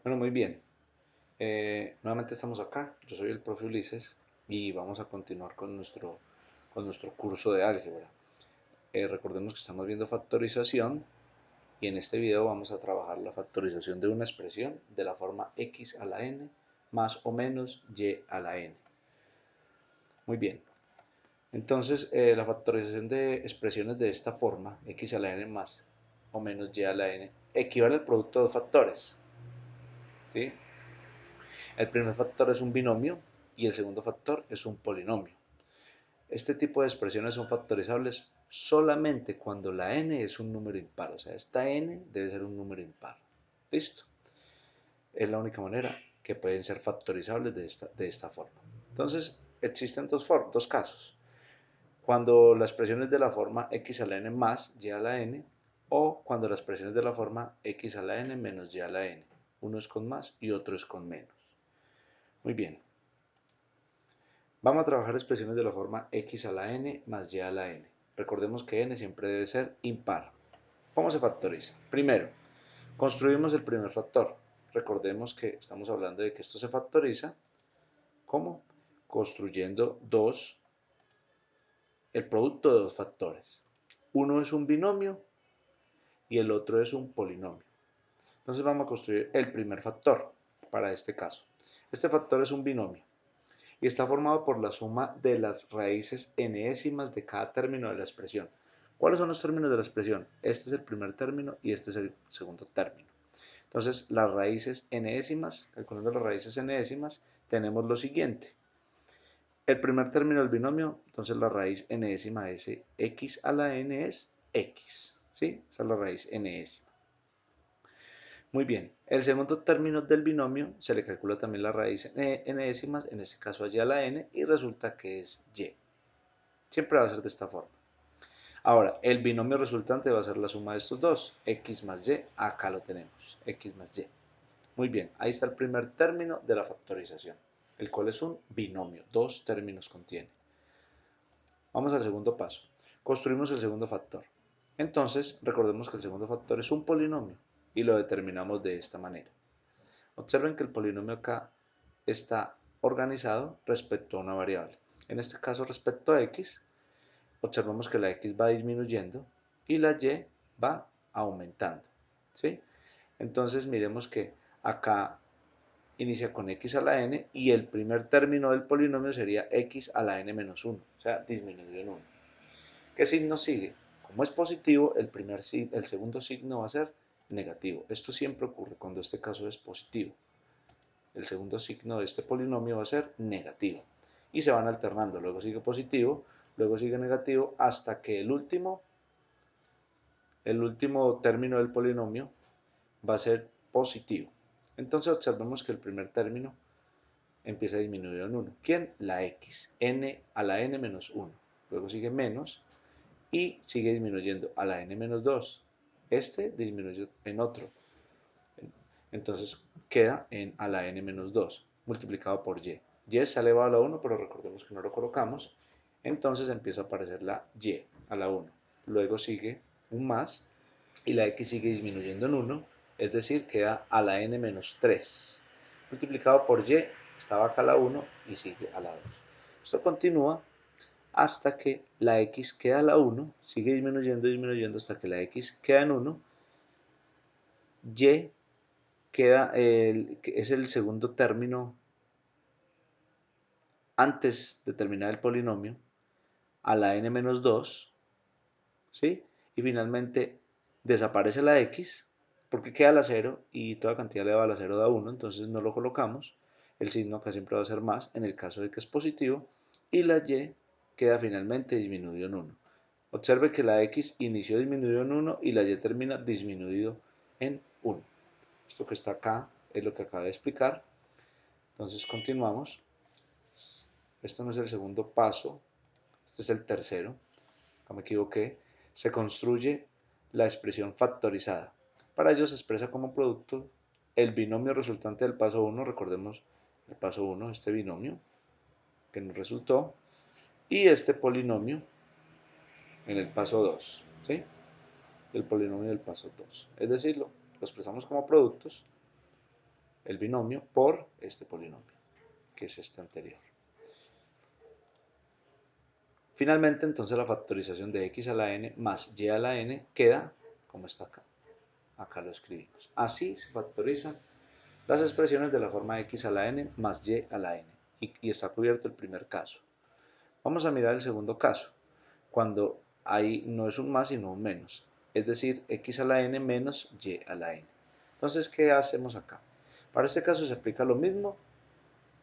Bueno, muy bien. Nuevamente estamos acá. Yo soy el profe Ulises y vamos a continuar con nuestro curso de álgebra. Recordemos que estamos viendo factorización y en este video vamos a trabajar la factorización de una expresión de la forma x a la n más o menos y a la n. Muy bien. Entonces, la factorización de expresiones de esta forma, x a la n más o menos y a la n, equivale al producto de dos factores. ¿Sí? El primer factor es un binomio y el segundo factor es un polinomio. Este tipo de expresiones son factorizables solamente cuando la n es un número impar, o sea, esta n debe ser un número impar. ¿Listo? Es la única manera que pueden ser factorizables de esta forma. Entonces, existen dos casos. Cuando la expresión es de la forma x a la n más y a la n, o cuando la expresión es de la forma x a la n menos y a la n. Uno es con más y otro es con menos. Muy bien. Vamos a trabajar expresiones de la forma x a la n más y a la n. Recordemos que n siempre debe ser impar. ¿Cómo se factoriza? Primero, construimos el primer factor. Recordemos que estamos hablando de que esto se factoriza. ¿Cómo? Construyendo el producto de dos factores. Uno es un binomio y el otro es un polinomio. Entonces vamos a construir el primer factor para este caso. Este factor es un binomio y está formado por la suma de las raíces enésimas de cada término de la expresión. ¿Cuáles son los términos de la expresión? Este es el primer término y este es el segundo término. Entonces, las raíces enésimas, calculando las raíces enésimas, tenemos lo siguiente. El primer término del binomio, entonces la raíz enésima es x a la n es x, ¿sí? Esa es la raíz enésima. Muy bien, el segundo término del binomio se le calcula también la raíz enésimas, en este caso allí a la n, y resulta que es y. Siempre va a ser de esta forma. Ahora, el binomio resultante va a ser la suma de estos dos, x más y, acá lo tenemos, x más y. Muy bien, ahí está el primer término de la factorización, el cual es un binomio, dos términos contiene. Vamos al segundo paso, construimos el segundo factor. Entonces, recordemos que el segundo factor es un polinomio y lo determinamos de esta manera. Observen que el polinomio acá está organizado respecto a una variable. En este caso, respecto a x, observamos que la x va disminuyendo y la y va aumentando. ¿Sí? Entonces miremos que acá inicia con x a la n y el primer término del polinomio sería x a la n menos 1, o sea, disminuido en 1. ¿Qué signo sigue? Como es positivo, el segundo signo va a ser negativo. Esto siempre ocurre cuando este caso es positivo. El segundo signo de este polinomio va a ser negativo. Y se van alternando. Luego sigue positivo, luego sigue negativo, hasta que el último término del polinomio va a ser positivo. Entonces observemos que el primer término empieza a disminuir en 1. ¿Quién? La x. N a la n menos 1. Luego sigue menos y sigue disminuyendo a la n menos 2. Este disminuye en otro. Entonces queda en a la n menos 2 multiplicado por y. Y es elevado a la 1, pero recordemos que no lo colocamos. Entonces empieza a aparecer la y a la 1. Luego sigue un más y la x sigue disminuyendo en 1, es decir, queda a la n menos 3. Multiplicado por y, estaba acá a la 1 y sigue a la 2. Esto continúa hasta que la x queda a la 1, sigue disminuyendo hasta que la x queda en 1, y es el segundo término antes de terminar el polinomio, a la n menos 2, ¿sí? Y finalmente desaparece la x porque queda la 0 y toda cantidad elevada a la 0 da 1, entonces no lo colocamos. El signo acá siempre va a ser más en el caso de que es positivo y la y queda finalmente disminuido en 1. Observe que la x inició disminuido en 1 y la y termina disminuido en 1. Esto que está acá es lo que acabo de explicar. Entonces continuamos. Esto no es el segundo paso, este es el tercero. Acá me equivoqué. Se construye la expresión factorizada. Para ello se expresa como producto el binomio resultante del paso 1. Recordemos el paso 1, este binomio que nos resultó, y este polinomio en el paso 2. ¿Sí? El polinomio del paso 2. Es decir, lo expresamos como productos el binomio por este polinomio, que es este anterior. Finalmente, entonces la factorización de x a la n más y a la n queda como está acá. Acá lo escribimos. Así se factorizan las expresiones de la forma x a la n más y a la n. Y está cubierto el primer caso. Vamos a mirar el segundo caso, cuando ahí no es un más sino un menos, es decir, x a la n menos y a la n. Entonces, ¿qué hacemos acá? Para este caso se aplica lo mismo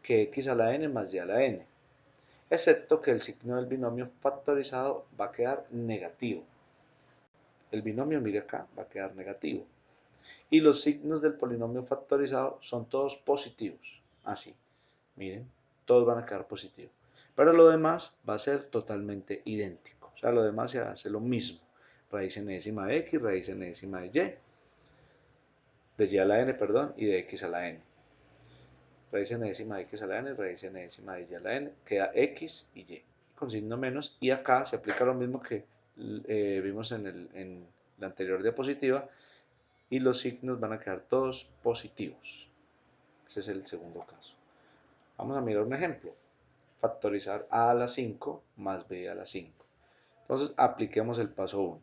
que x a la n más y a la n, excepto que el signo del binomio factorizado va a quedar negativo. El binomio, mire acá, va a quedar negativo. Y los signos del polinomio factorizado son todos positivos. Así, miren, todos van a quedar positivos. Pero lo demás va a ser totalmente idéntico. O sea, lo demás se hace lo mismo. Raíz enésima de x, raíz enésima de y a la n, perdón, y de x a la n. Raíz enésima de x a la n, raíz enésima de y a la n, queda x y y, con signo menos. Y acá se aplica lo mismo que vimos en la anterior diapositiva, y los signos van a quedar todos positivos. Ese es el segundo caso. Vamos a mirar un ejemplo. Factorizar a la 5 más b a la 5. Entonces apliquemos el paso 1.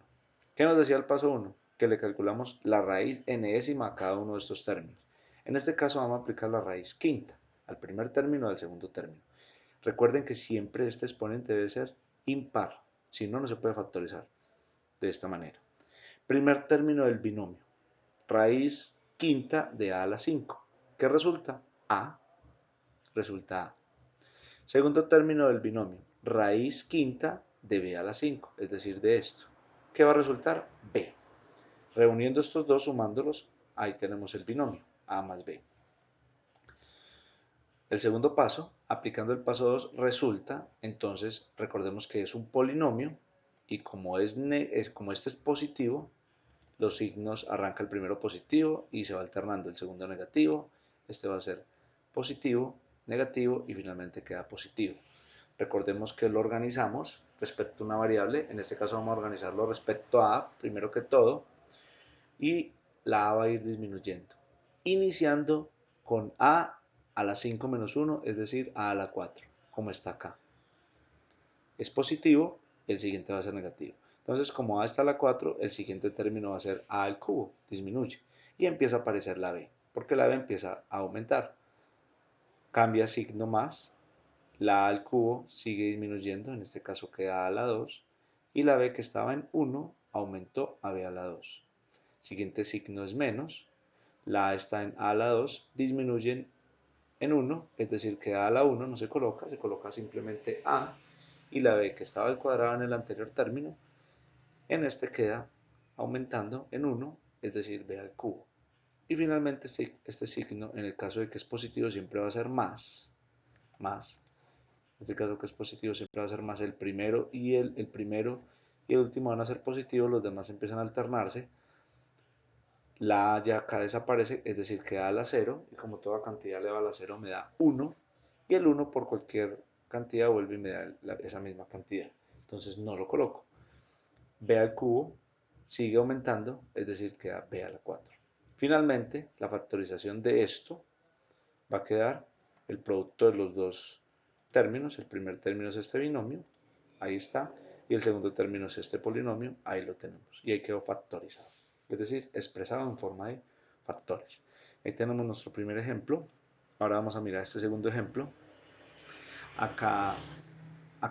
¿Qué nos decía el paso 1? Que le calculamos la raíz enésima a cada uno de estos términos. En este caso vamos a aplicar la raíz quinta al primer término y al segundo término. Recuerden que siempre este exponente debe ser impar, si no, no se puede factorizar de esta manera. Primer término del binomio, raíz quinta de a la 5. ¿Qué resulta? A. Resulta A. Segundo término del binomio, raíz quinta de b a la 5, es decir, de esto. ¿Qué va a resultar? B. Reuniendo estos dos, sumándolos, ahí tenemos el binomio, A más B. El segundo paso, aplicando el paso 2, resulta, entonces, recordemos que es un polinomio, y como este es positivo, los signos arranca el primero positivo y se va alternando el segundo negativo, este va a ser positivo, negativo y finalmente queda positivo. Recordemos que lo organizamos respecto a una variable, en este caso vamos a organizarlo respecto a A, primero que todo, y la A va a ir disminuyendo, iniciando con a la 5 menos 1, es decir, a la 4, como está acá. Es positivo, el siguiente va a ser negativo. Entonces, como a está a la 4, el siguiente término va a ser a al cubo, disminuye, y empieza a aparecer la b, porque la b empieza a aumentar. Cambia signo más, la a al cubo sigue disminuyendo, en este caso queda a la 2, y la b que estaba en 1 aumentó a b a la 2. Siguiente signo es menos, la a está en a la 2, disminuyen en 1, es decir, que a la 1 no se coloca simplemente a, y la b que estaba al cuadrado en el anterior término, en este queda aumentando en 1, es decir, b al cubo. Y finalmente este signo, en el caso de que es positivo, siempre va a ser más. En este caso que es positivo, siempre va a ser más el primero y el primero y el último van a ser positivos, los demás empiezan a alternarse. La A ya acá desaparece, es decir, queda a la 0, y como toda cantidad elevada a la 0 me da 1, y el 1 por cualquier cantidad vuelve y me da esa misma cantidad. Entonces no lo coloco. B al cubo sigue aumentando, es decir, queda B a la 4. Finalmente, la factorización de esto va a quedar el producto de los dos términos. El primer término es este binomio, ahí está, y el segundo término es este polinomio, ahí lo tenemos, y ahí quedó factorizado, es decir, expresado en forma de factores. Ahí tenemos nuestro primer ejemplo. Ahora vamos a mirar este segundo ejemplo. Acá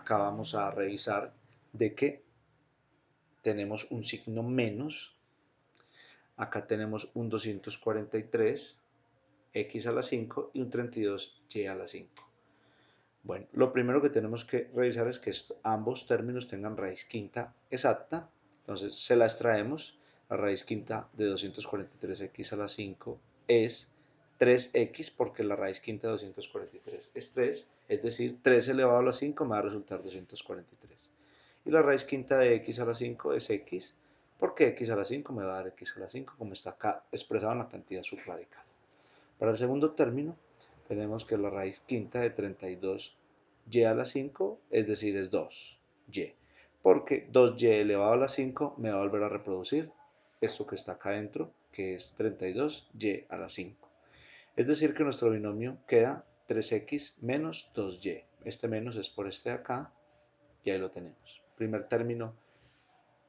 vamos a revisar de que tenemos un signo menos. Acá tenemos un 243 x a la 5 y un 32 y a la 5. Bueno, lo primero que tenemos que revisar es que ambos términos tengan raíz quinta exacta. Entonces se la extraemos. La raíz quinta de 243x a la 5 es 3x, porque la raíz quinta de 243 es 3, es decir, 3 elevado a la 5 me va a resultar 243. Y la raíz quinta de x a la 5 es x, porque x a la 5 me va a dar x a la 5, como está acá expresado en la cantidad subradical. Para el segundo término, tenemos que la raíz quinta de 32y a la 5, es decir, es 2y, porque 2y elevado a la 5 me va a volver a reproducir esto que está acá adentro, que es 32y a la 5. Es decir que nuestro binomio queda 3x menos 2y. Este menos es por este de acá y ahí lo tenemos. Primer término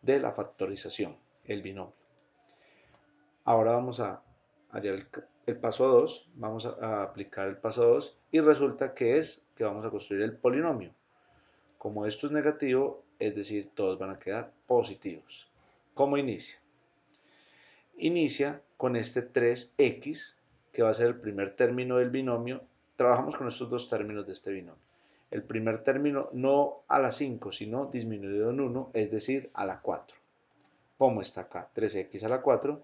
de la factorización, el binomio. Ahora vamos a hallar el paso 2, vamos a aplicar el paso 2 y resulta que vamos a construir el polinomio. Como esto es negativo, es decir, todos van a quedar positivos. ¿Cómo inicia? Inicia con este 3x, que va a ser el primer término del binomio. Trabajamos con estos dos términos de este binomio. El primer término no a la 5, sino disminuido en 1, es decir, a la 4. Como está acá, 3x a la 4,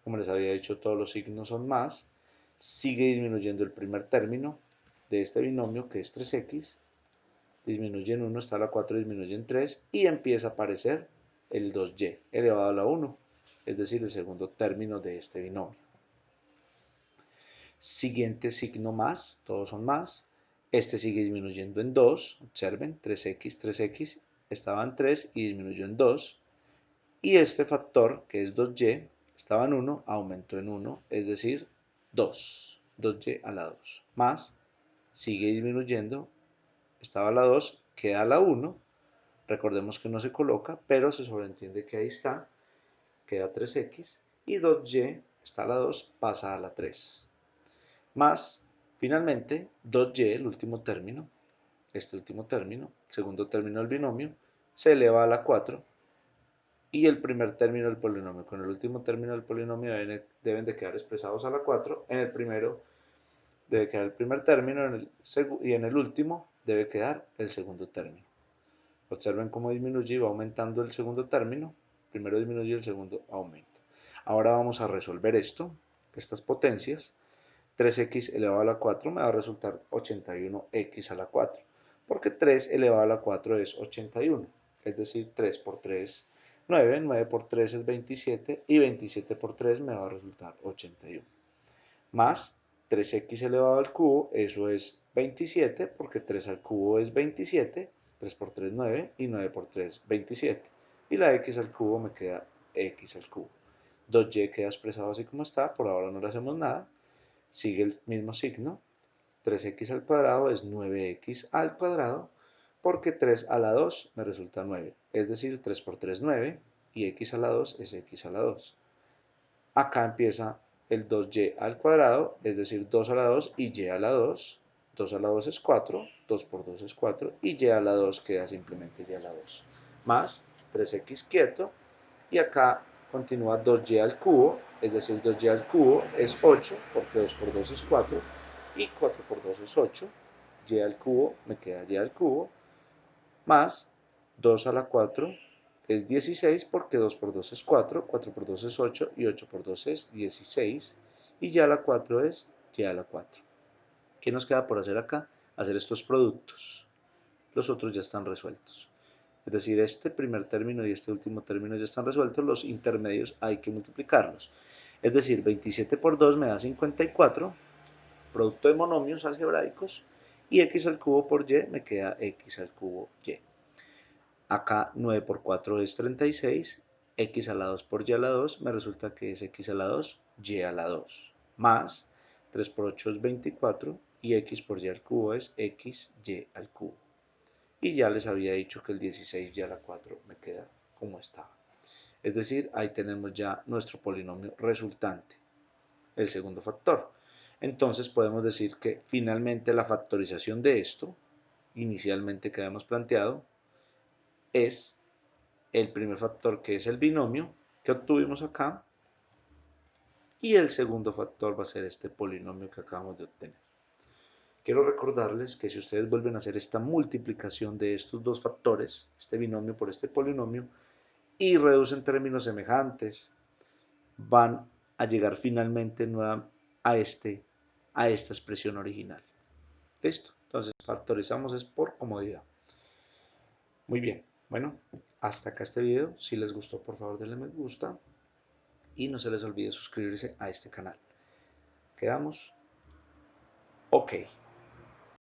como les había dicho, todos los signos son más. Sigue disminuyendo el primer término de este binomio, que es 3x. Disminuye en 1, está a la 4, disminuye en 3 y empieza a aparecer el 2y elevado a la 1, es decir, el segundo término de este binomio. Siguiente signo más, todos son más. Este sigue disminuyendo en 2, observen, 3x estaba en 3 y disminuyó en 2. Y este factor, que es 2y, estaba en 1, aumentó en 1, es decir, 2, 2y a la 2. Más, sigue disminuyendo, estaba a la 2, queda a la 1. Recordemos que no se coloca, pero se sobreentiende que ahí está, queda 3x. Y 2y está a la 2, pasa a la 3. Más, finalmente, 2y, el último término, este último término, segundo término del binomio, se eleva a la 4. Y el primer término del polinomio con el último término del polinomio deben de quedar expresados a la 4. En el primero debe quedar el primer término y en el último debe quedar el segundo término. Observen cómo disminuye y va aumentando el segundo término. Primero disminuye y el segundo aumenta. Ahora vamos a resolver estas potencias. 3x elevado a la 4 me va a resultar 81x a la 4. Porque 3 elevado a la 4 es 81. Es decir, 3 por 3, 9. 9 por 3 es 27. Y 27 por 3 me va a resultar 81. Más 3x elevado al cubo, eso es 27. Porque 3 al cubo es 27. 3 por 3, 9. Y 9 por 3, 27. Y la x al cubo me queda x al cubo. 2y queda expresado así como está. Por ahora no le hacemos nada. Sigue el mismo signo. 3x al cuadrado es 9x al cuadrado, porque 3 a la 2 me resulta 9. Es decir, 3 por 3, 9, y x a la 2 es x a la 2. Acá empieza el 2y al cuadrado, es decir, 2 a la 2 y y a la 2. 2 a la 2 es 4, 2 por 2 es 4, y y a la 2 queda simplemente y a la 2. Más 3x quieto, y acá continúa 2y al cubo, es decir, 2y al cubo es 8, porque 2 por 2 es 4, y 4 por 2 es 8, y al cubo me queda y al cubo, más 2 a la 4 es 16, porque 2 por 2 es 4, 4 por 2 es 8, y 8 por 2 es 16, y y a la 4 es y a la 4. ¿Qué nos queda por hacer acá? Hacer estos productos. Los otros ya están resueltos. Es decir, este primer término y este último término ya están resueltos, los intermedios hay que multiplicarlos. Es decir, 27 por 2 me da 54, producto de monomios algebraicos, y x al cubo por y me queda x al cubo y. Acá 9 por 4 es 36, x a la 2 por y a la 2 me resulta que es x a la 2, y a la 2, más 3 por 8 es 24, y x por y al cubo es x y al cubo. Y ya les había dicho que el 16 y a la 4 me queda como estaba. Es decir, ahí tenemos ya nuestro polinomio resultante, el segundo factor. Entonces podemos decir que finalmente la factorización de esto, inicialmente que habíamos planteado, es el primer factor, que es el binomio que obtuvimos acá, y el segundo factor va a ser este polinomio que acabamos de obtener. Quiero recordarles que si ustedes vuelven a hacer esta multiplicación de estos dos factores, este binomio por este polinomio, y reducen términos semejantes, van a llegar finalmente a esta expresión original. ¿Listo? Entonces factorizamos es por comodidad. Muy bien. Bueno, hasta acá este video. Si les gustó, por favor denle me gusta y no se les olvide suscribirse a este canal. Quedamos. Ok.